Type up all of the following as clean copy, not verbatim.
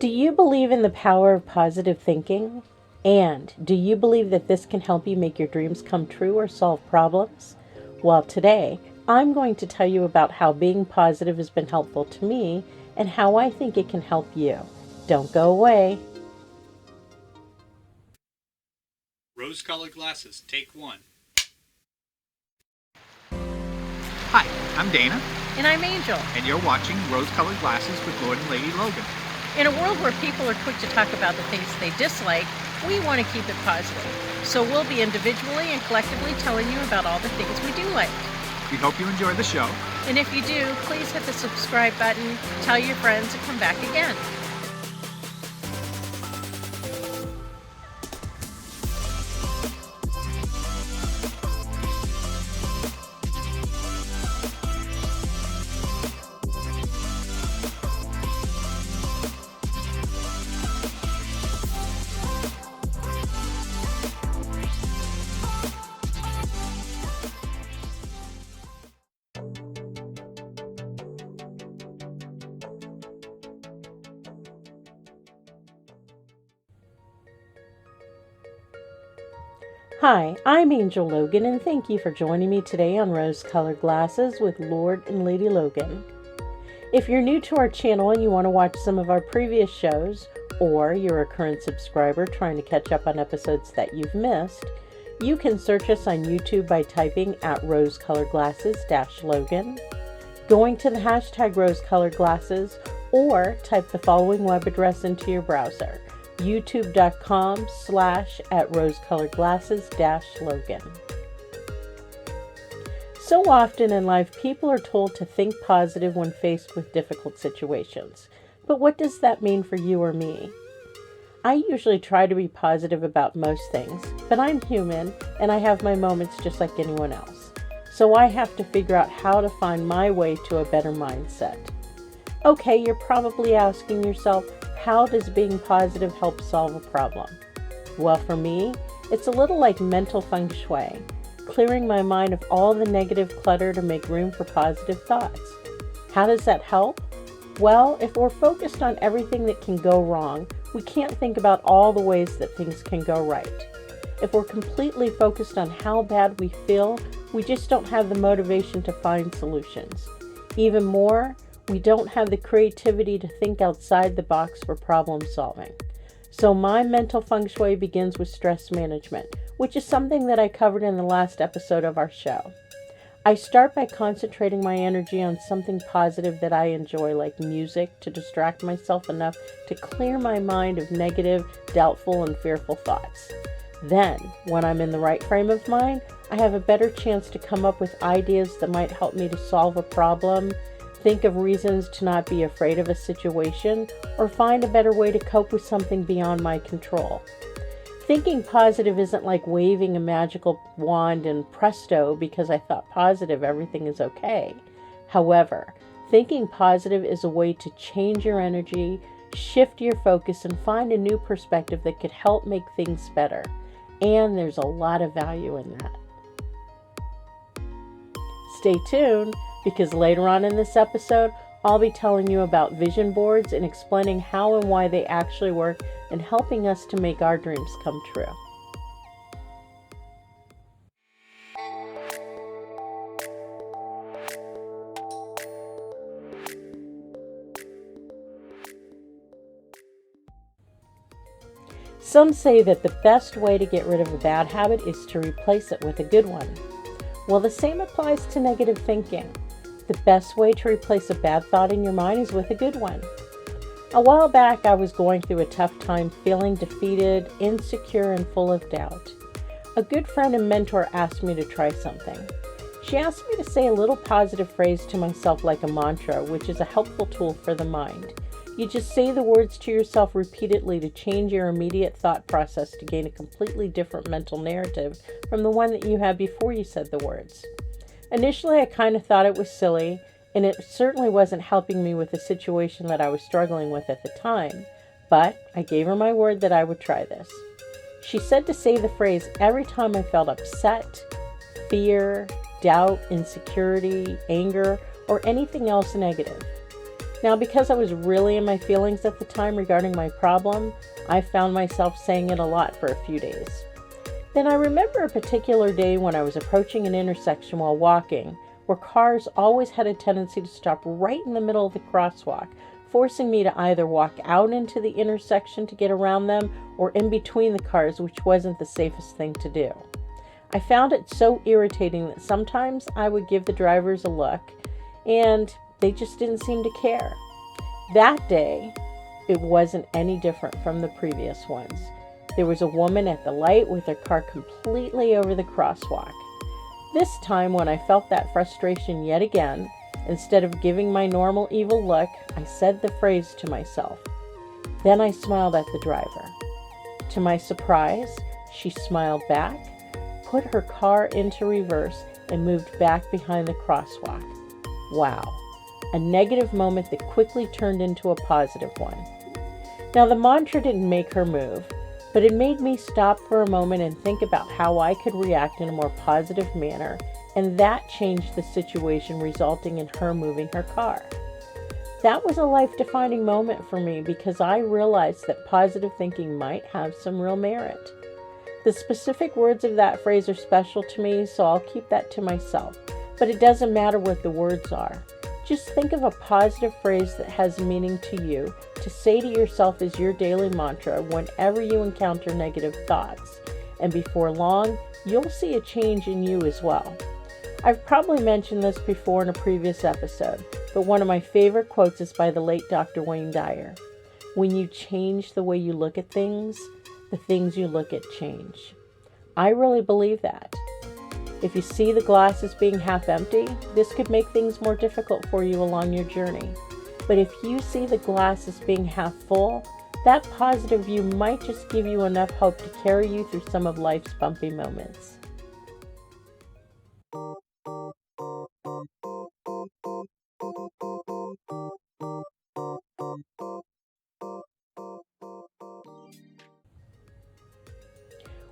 Do you believe in the power of positive thinking? And do you believe that this can help you make your dreams come true or solve problems? Well, today, I'm going to tell you about how being positive has been helpful to me and how I think it can help you. Don't go away. Rose-colored glasses, take one. Hi, I'm Dana. And I'm Angel. And you're watching Rose-Colored Glasses with Lord and Lady Logan. In a world where people are quick to talk about the things they dislike, we want to keep it positive. So we'll be individually and collectively telling you about all the things we do like. We hope you enjoy the show. And if you do, please hit the subscribe button, tell your friends, and come back again. Hi, I'm Angel Logan, and thank you for joining me today on Rose-Colored Glasses with Lord and Lady Logan. If you're new to our channel and you want to watch some of our previous shows, or you're a current subscriber trying to catch up on episodes that you've missed, you can search us on YouTube by typing at rosecoloredglasses-logan, going to the hashtag rosecoloredglasses, or type the following web address into your browser: youtube.com/@rosecoloredglasses-logan. So often in life, people are told to think positive when faced with difficult situations. But what does that mean for you or me? I usually try to be positive about most things, but I'm human and I have my moments just like anyone else. So I have to figure out how to find my way to a better mindset. Okay, you're probably asking yourself, how does being positive help solve a problem? Well, for me, it's a little like mental feng shui, clearing my mind of all the negative clutter to make room for positive thoughts. How does that help? Well, if we're focused on everything that can go wrong, we can't think about all the ways that things can go right. If we're completely focused on how bad we feel, we just don't have the motivation to find solutions. Even more, we don't have the creativity to think outside the box for problem solving. So my mental feng shui begins with stress management, which is something that I covered in the last episode of our show. I start by concentrating my energy on something positive that I enjoy, like music, to distract myself enough to clear my mind of negative, doubtful, and fearful thoughts. Then, when I'm in the right frame of mind, I have a better chance to come up with ideas that might help me to solve a problem, think of reasons to not be afraid of a situation, or find a better way to cope with something beyond my control. Thinking positive isn't like waving a magical wand and presto, because I thought positive, everything is okay. However, thinking positive is a way to change your energy, shift your focus, and find a new perspective that could help make things better. And there's a lot of value in that. Stay tuned, because later on in this episode, I'll be telling you about vision boards and explaining how and why they actually work and helping us to make our dreams come true. Some say that the best way to get rid of a bad habit is to replace it with a good one. Well, the same applies to negative thinking. The best way to replace a bad thought in your mind is with a good one. A while back, I was going through a tough time, feeling defeated, insecure, and full of doubt. A good friend and mentor asked me to try something. She asked me to say a little positive phrase to myself like a mantra, which is a helpful tool for the mind. You just say the words to yourself repeatedly to change your immediate thought process to gain a completely different mental narrative from the one that you had before you said the words. Initially, I kind of thought it was silly, and it certainly wasn't helping me with the situation that I was struggling with at the time, but I gave her my word that I would try this. She said to say the phrase every time I felt upset, fear, doubt, insecurity, anger, or anything else negative. Now, because I was really in my feelings at the time regarding my problem, I found myself saying it a lot for a few days. Then I remember a particular day when I was approaching an intersection while walking, where cars always had a tendency to stop right in the middle of the crosswalk, forcing me to either walk out into the intersection to get around them or in between the cars, which wasn't the safest thing to do. I found it so irritating that sometimes I would give the drivers a look and they just didn't seem to care. That day, it wasn't any different from the previous ones. There was a woman at the light with her car completely over the crosswalk. This time, when I felt that frustration yet again, instead of giving my normal evil look, I said the phrase to myself. Then I smiled at the driver. To my surprise, she smiled back, put her car into reverse, and moved back behind the crosswalk. Wow. A negative moment that quickly turned into a positive one. Now, the mantra didn't make her move, but it made me stop for a moment and think about how I could react in a more positive manner, and that changed the situation, resulting in her moving her car. That was a life-defining moment for me because I realized that positive thinking might have some real merit. The specific words of that phrase are special to me, so I'll keep that to myself, but it doesn't matter what the words are. Just think of a positive phrase that has meaning to you to say to yourself as your daily mantra whenever you encounter negative thoughts, and before long, you'll see a change in you as well. I've probably mentioned this before in a previous episode, but one of my favorite quotes is by the late Dr. Wayne Dyer. When you change the way you look at things, the things you look at change. I really believe that. If you see the glass as being half empty, this could make things more difficult for you along your journey. But if you see the glass as being half full, that positive view might just give you enough hope to carry you through some of life's bumpy moments.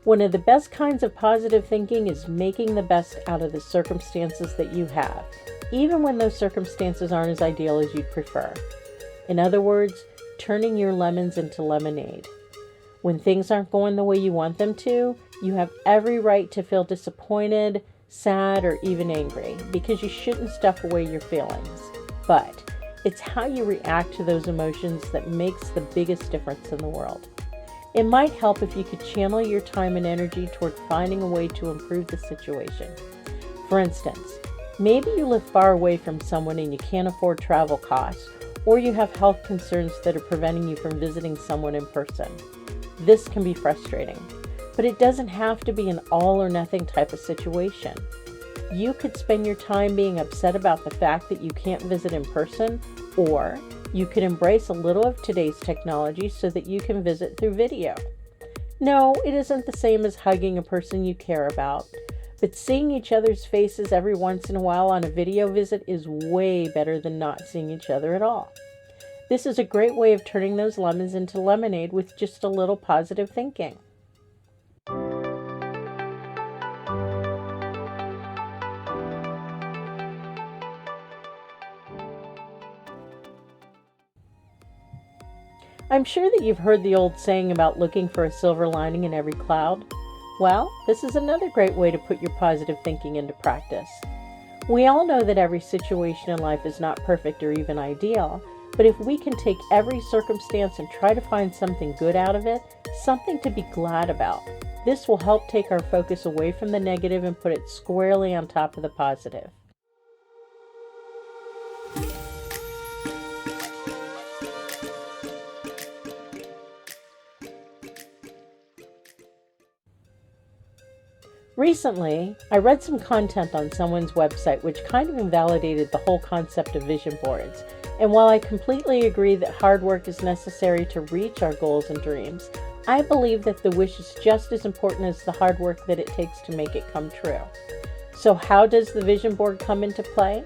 One of the best kinds of positive thinking is making the best out of the circumstances that you have, even when those circumstances aren't as ideal as you'd prefer. In other words, turning your lemons into lemonade. When things aren't going the way you want them to, you have every right to feel disappointed, sad, or even angry, because you shouldn't stuff away your feelings. But it's how you react to those emotions that makes the biggest difference in the world. It might help if you could channel your time and energy toward finding a way to improve the situation. For instance, maybe you live far away from someone and you can't afford travel costs, or you have health concerns that are preventing you from visiting someone in person. This can be frustrating, but it doesn't have to be an all or nothing type of situation. You could spend your time being upset about the fact that you can't visit in person, or you could embrace a little of today's technology so that you can visit through video. No, it isn't the same as hugging a person you care about, but seeing each other's faces every once in a while on a video visit is way better than not seeing each other at all. This is a great way of turning those lemons into lemonade with just a little positive thinking. I'm sure that you've heard the old saying about looking for a silver lining in every cloud. Well, this is another great way to put your positive thinking into practice. We all know that every situation in life is not perfect or even ideal, but if we can take every circumstance and try to find something good out of it, something to be glad about, this will help take our focus away from the negative and put it squarely on top of the positive. Recently, I read some content on someone's website which kind of invalidated the whole concept of vision boards. And while I completely agree that hard work is necessary to reach our goals and dreams, I believe that the wish is just as important as the hard work that it takes to make it come true. So how does the vision board come into play?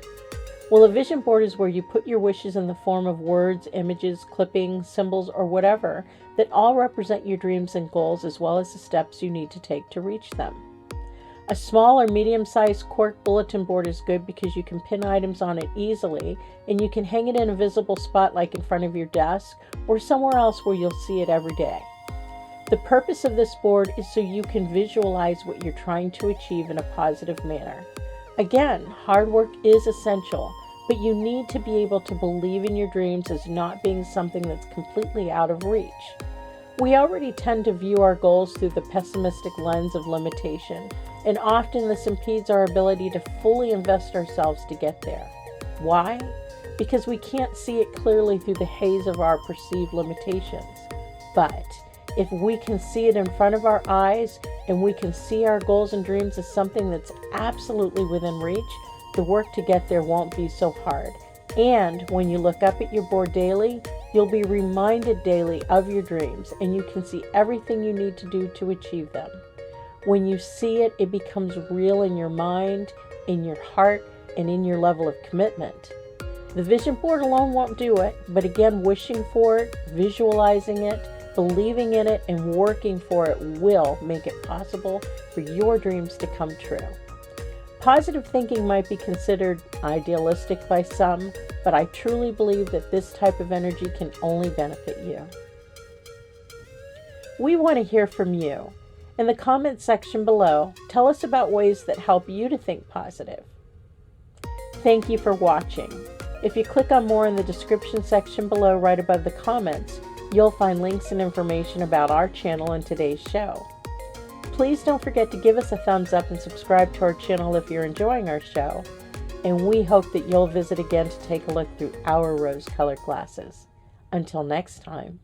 Well, a vision board is where you put your wishes in the form of words, images, clippings, symbols, or whatever that all represent your dreams and goals as well as the steps you need to take to reach them. A small or medium-sized cork bulletin board is good because you can pin items on it easily, and you can hang it in a visible spot like in front of your desk or somewhere else where you'll see it every day. The purpose of this board is so you can visualize what you're trying to achieve in a positive manner. Again, hard work is essential, but you need to be able to believe in your dreams as not being something that's completely out of reach. We already tend to view our goals through the pessimistic lens of limitation, and often this impedes our ability to fully invest ourselves to get there. Why? Because we can't see it clearly through the haze of our perceived limitations. But if we can see it in front of our eyes, and we can see our goals and dreams as something that's absolutely within reach, the work to get there won't be so hard. And when you look up at your board daily, you'll be reminded daily of your dreams, and you can see everything you need to do to achieve them. When you see it, it becomes real in your mind, in your heart, and in your level of commitment. The vision board alone won't do it, but again, wishing for it, visualizing it, believing in it, and working for it will make it possible for your dreams to come true. Positive thinking might be considered idealistic by some, but I truly believe that this type of energy can only benefit you. We want to hear from you. In the comments section below, tell us about ways that help you to think positive. Thank you for watching. If you click on more in the description section below right above the comments, you'll find links and information about our channel and today's show. Please don't forget to give us a thumbs up and subscribe to our channel if you're enjoying our show. And we hope that you'll visit again to take a look through our rose-colored glasses. Until next time.